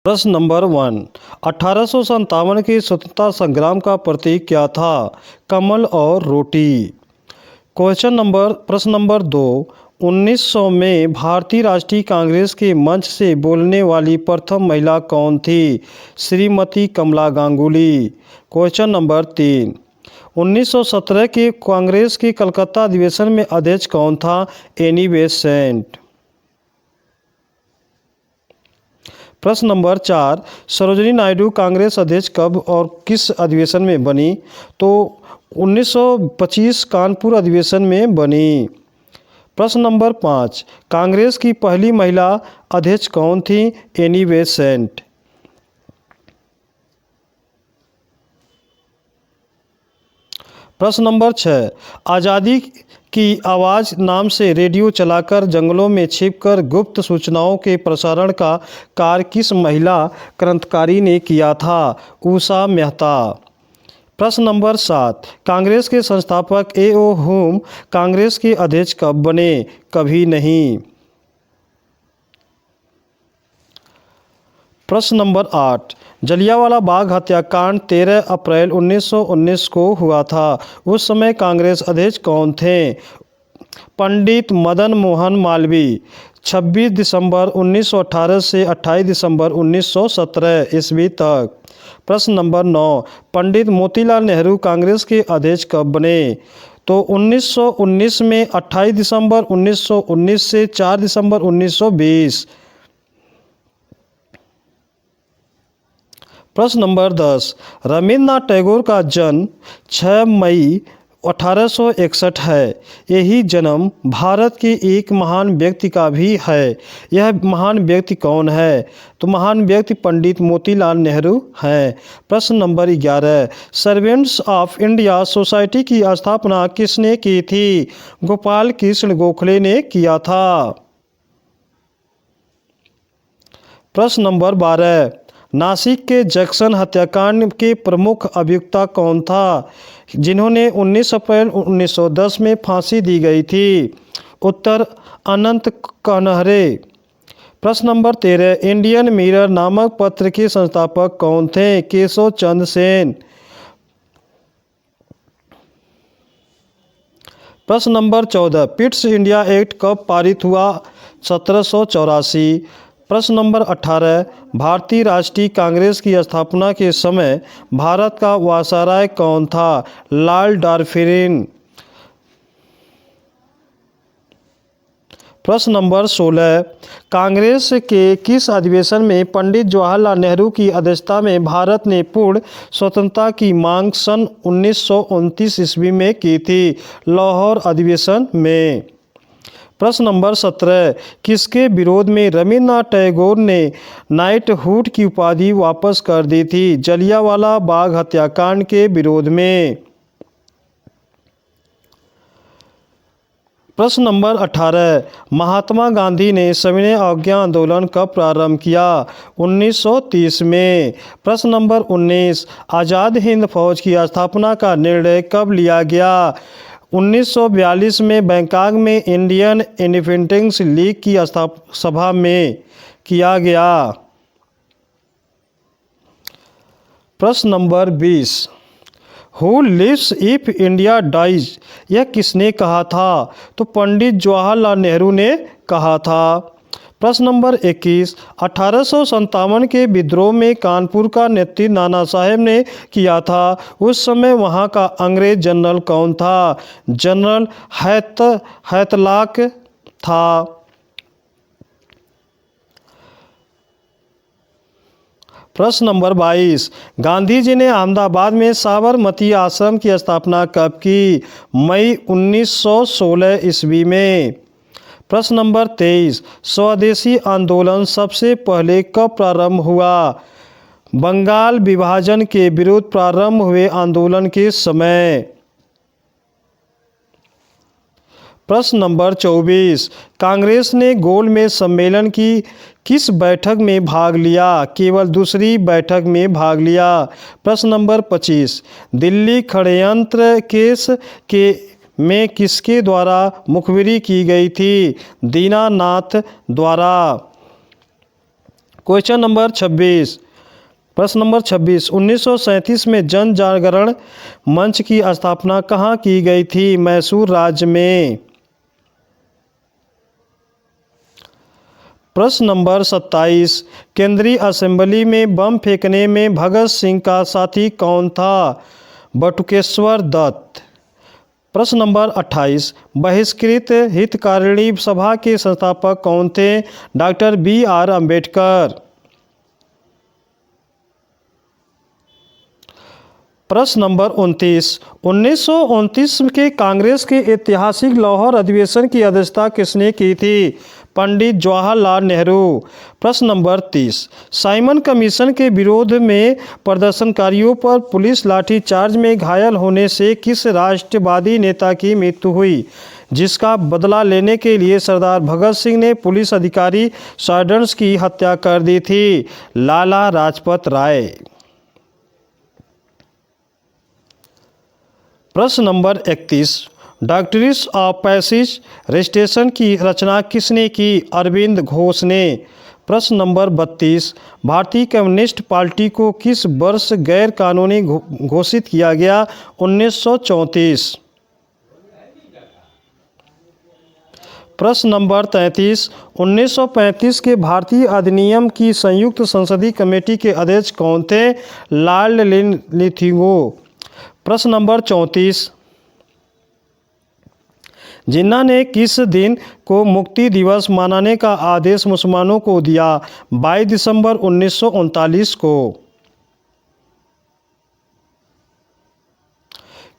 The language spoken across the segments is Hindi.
प्रश्न नंबर 1। 1857 के स्वतंत्रता संग्राम का प्रतीक क्या था? कमल और रोटी। प्रश्न नंबर 2। 1900 में भारतीय राष्ट्रीय कांग्रेस के मंच से बोलने वाली प्रथम महिला कौन थी? श्रीमती कमला गांगुली। Question number 3। 1917 के कांग्रेस के कलकत्ता अधिवेशन में अध्यक्ष कौन था? Annie Besant. प्रश्न नंबर 4। सरोजिनी नायडू कांग्रेस अध्यक्ष कब और किस अधिवेशन में बनी? तो 1925 कानपुर अधिवेशन में बनी। प्रश्न नंबर 5। कांग्रेस की पहली महिला अध्यक्ष कौन थी? Annie Besant. प्रश्न नंबर 6। आज़ादी की आवाज़ नाम से रेडियो चलाकर जंगलों में छिपकर गुप्त सूचनाओं के प्रसारण का कार्य किस महिला क्रांतिकारी ने किया था? उषा मेहता। प्रश्न नंबर 7। कांग्रेस के संस्थापक ए.ओ. हुम कांग्रेस के अध्यक्ष कब बने? कभी नहीं। प्रश्न नंबर 8। जलियांवाला बाग हत्याकांड 13 अप्रैल 1919 को हुआ था। उस समय कांग्रेस अध्यक्ष कौन थे? पंडित मदन मोहन मालवीय। 26 दिसंबर 1918 से 28 दिसंबर 1917 ईस्वी तक। प्रश्न नंबर 9। पंडित मोतीलाल नेहरू कांग्रेस के अध्यक्ष कब बने? तो 1919 में 28 दिसंबर 1919 से 4 दिसंबर 1920। प्रश्न नंबर 10। रविन्द्रनाथ टैगोर का जन्म 6 मई 1861 है। यही जन्म भारत के एक महान व्यक्ति का भी है। यह महान व्यक्ति कौन है? तो महान व्यक्ति पंडित मोतीलाल नेहरू हैं। प्रश्न number 11। Servants of India society की स्थापना किसने की थी? गोपाल कृष्ण गोखले ने किया था। प्रश्न नंबर 12। नासिक के जैक्सन हत्याकांड के प्रमुख अभियुक्ता कौन था, जिन्होंने 19 अप्रैल 1910 में फांसी दी गई थी? उत्तर अनंत कनहरे। प्रश्न नंबर 13। इंडियन मिरर नामक पत्र के संस्थापक कौन थे? केशव चंद्र सेन। प्रश्न नंबर 14। पिट्स इंडिया एक्ट कब पारित हुआ? 1784। प्रश्न नंबर 18। भारतीय राष्ट्रीय कांग्रेस की स्थापना के समय भारत का वायसराय कौन था? लॉर्ड डार्जिलिंग। प्रश्न नंबर 16। कांग्रेस के किस अधिवेशन में पंडित जवाहरलाल नेहरू की अध्यक्षता में भारत ने पूर्ण स्वतंत्रता की मांग सन 1929 ईस्वी में की थी? लाहौर अधिवेशन में। प्रश्न नंबर 17। किसके विरोध में रविन्द्रनाथ टैगोर ने नाइटहुड की उपाधि वापस कर दी थी? जलियांवाला बाग हत्याकांड के विरोध में। प्रश्न नंबर 18। महात्मा गांधी ने सविनय अवज्ञा आंदोलन कब प्रारंभ किया? 1930 में। प्रश्न नंबर 19। आज़ाद हिंद फौज की स्थापना का निर्णय कब लिया गया? 1942 में बैंकॉक में इंडियन इंडिपेंडेंस लीग की सभा में किया गया। प्रश्न number 20। Who lives if India dies, यह किसने कहा था? तो पंडित जवाहरलाल नेहरू ने कहा था। प्रश्न नंबर 21। 1857 के विद्रोह में कानपुर का नेतृत्व नाना साहेब ने किया था। उस समय वहां का अंग्रेज जनरल कौन था? जनरल हैतलाक था। प्रश्न नंबर 22। गांधी जी ने अहमदाबाद में साबरमती आश्रम की स्थापना कब की? मई 1916 ईस्वी में। प्रश्न नंबर 23। स्वदेशी आंदोलन सबसे पहले कब प्रारंभ हुआ? बंगाल विभाजन के विरुद्ध प्रारंभ हुए आंदोलन के समय। प्रश्न नंबर 24। कांग्रेस ने गोलमेज सम्मेलन की किस बैठक में भाग लिया? केवल दूसरी बैठक में भाग लिया। प्रश्न नंबर 25। दिल्ली षड्यंत्र केस के में किसके द्वारा मुखबिरी की गई थी? दीनानाथ द्वारा। क्वेश्चन नंबर 26, प्रश्न नंबर 26, 1937 में जन जागरण मंच की स्थापना कहाँ की गई थी? मैसूर राज्य में। प्रश्न नंबर 27, केंद्रीय असेंबली में बम फेंकने में भगत सिंह का साथी कौन था? बटुकेश्वर दत्त। प्रश्न नंबर 28, बहिष्कृत हितकारिणी सभा के संस्थापक कौन थे? Doctor BR Ambedkar. प्रश्न नंबर 29, 1929 के कांग्रेस के ऐतिहासिक लाहौर अधिवेशन की अध्यक्षता किसने की थी? पंडित जवाहरलाल नेहरू। प्रश्न नंबर 30, साइमन कमीशन के विरोध में प्रदर्शनकारियों पर पुलिस लाठीचार्ज में घायल होने से किस राष्ट्रवादी नेता की मृत्यु हुई, जिसका बदला लेने के लिए सरदार भगत सिंह ने पुलिस अधिकारी सॉर्डर्स की हत्या कर दी थी? लाला लाजपत राय। प्रश्न number 31, doctrines of passive registration की रचना किसने की? अरविंद घोष ने। प्रश्न नंबर 32, भारतीय कम्युनिस्ट पार्टी को किस वर्ष गैर कानूनी घोषित किया गया? 1934। प्रश्न नंबर 33, 1935 के भारतीय अधिनियम की संयुक्त संसदीय कमेटी के अध्यक्ष कौन थे? लॉर्ड लिंथिगो। प्रश्न नंबर 34, जिन्ना ने किस दिन को मुक्ति दिवस मनाने का आदेश मुसलमानों को दिया? 22 दिसंबर 1939 को।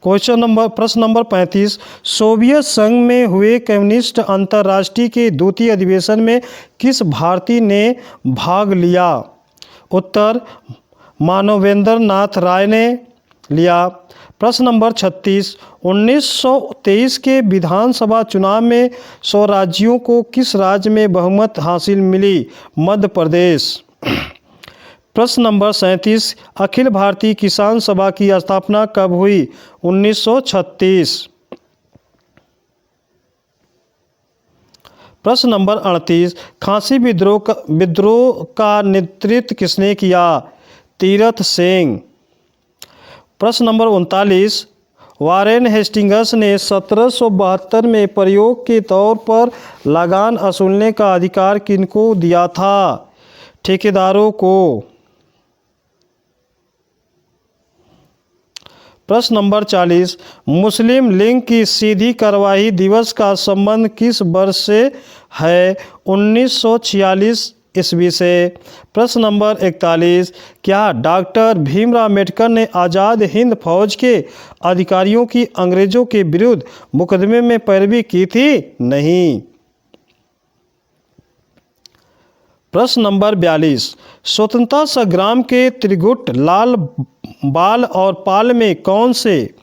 प्रश्न नंबर 35, सोवियत संघ में हुए कम्युनिस्ट अंतर्राष्ट्रीय के द्वितीय अधिवेशन में किस भारतीय ने भाग लिया? उत्तर, मानवेंद्र नाथ राय ने लिया। प्रश्न नंबर 36, 1923 के विधानसभा चुनाव में 100 राज्यों को किस राज्य में बहुमत हासिल मिली? मध्य प्रदेश। प्रश्न नंबर 37, अखिल भारतीय किसान सभा की स्थापना कब हुई? 1936। प्रश्न नंबर 38, खांसी विद्रोह का नेतृत्व किसने किया? तीरथ सिंह। प्रश्न नंबर 39, वारेन हेस्टिंग्स ने 1772 में प्रयोग के तौर पर लगान वसूलने का अधिकार किनको दिया था? ठेकेदारों को। प्रश्न नंबर 40, मुस्लिम लीग की सीधी कार्यवाही दिवस का संबंध किस वर्ष से है? 1946 ईस्वी से। प्रश्न नंबर 41, क्या डॉक्टर भीमराव अम्बेडकर ने आज़ाद हिंद फौज के अधिकारियों की अंग्रेजों के विरुद्ध मुकदमे में पैरवी की थी? नहीं। प्रश्न नंबर 42, स्वतंत्रता संग्राम के त्रिगुट लाल बाल और पाल में कौन से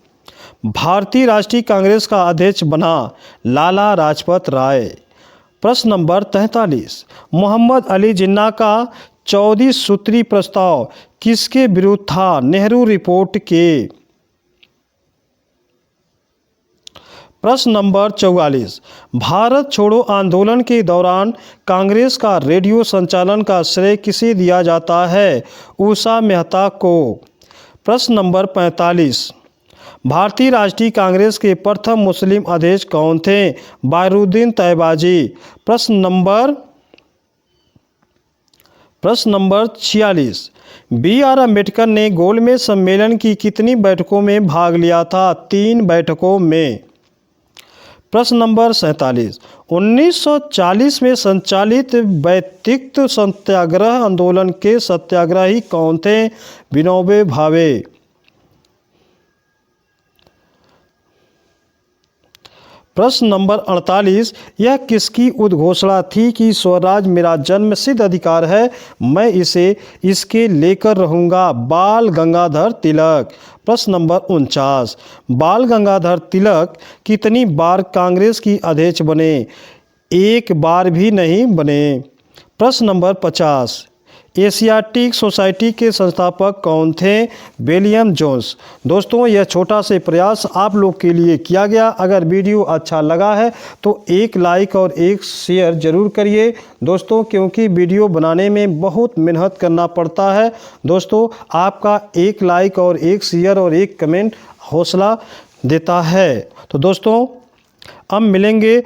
भारतीय राष्ट्रीय कांग्रेस का अध्यक्ष बना? लाला लाजपत राय। प्रश्न नंबर 43, मोहम्मद अली जिन्ना का 14 सूत्री प्रस्ताव किसके विरुद्ध था? नेहरू रिपोर्ट के। प्रश्न नंबर 44, भारत छोड़ो आंदोलन के दौरान कांग्रेस का रेडियो संचालन का श्रेय किसे दिया जाता है? उषा मेहता को। प्रश्न नंबर 45, भारतीय राष्ट्रीय कांग्रेस के प्रथम मुस्लिम अध्यक्ष कौन थे? बायरुद्दीन तैयबाजी। प्रश्न नंबर 46, BR अम्बेडकर ने गोलमेज सम्मेलन की कितनी बैठकों में भाग लिया था? 3 बैठकों में। प्रश्न नंबर 47, 1940 में संचालित वैयक्तिक सत्याग्रह आंदोलन के सत्याग्रही कौन थे? विनोबा भावे। प्रश्न नंबर 48, यह किसकी उद्घोषणा थी कि स्वराज मेरा जन्मसिद्ध अधिकार है, मैं इसे इसके लेकर रहूँगा? बाल गंगाधर तिलक। प्रश्न नंबर 49, बाल गंगाधर तिलक कितनी बार कांग्रेस की अध्यक्ष बने? 1 बार भी नहीं बने। प्रश्न नंबर 50, एशियाटिक सोसाइटी के संस्थापक कौन थे? William Jones. दोस्तों, यह छोटा से प्रयास आप लोग के लिए किया गया। अगर वीडियो अच्छा लगा है तो एक लाइक और एक शेयर ज़रूर करिए दोस्तों, क्योंकि वीडियो बनाने में बहुत मेहनत करना पड़ता है। दोस्तों, आपका एक लाइक और एक शेयर और एक कमेंट हौसला देता है। तो दोस्तों, हम मिलेंगे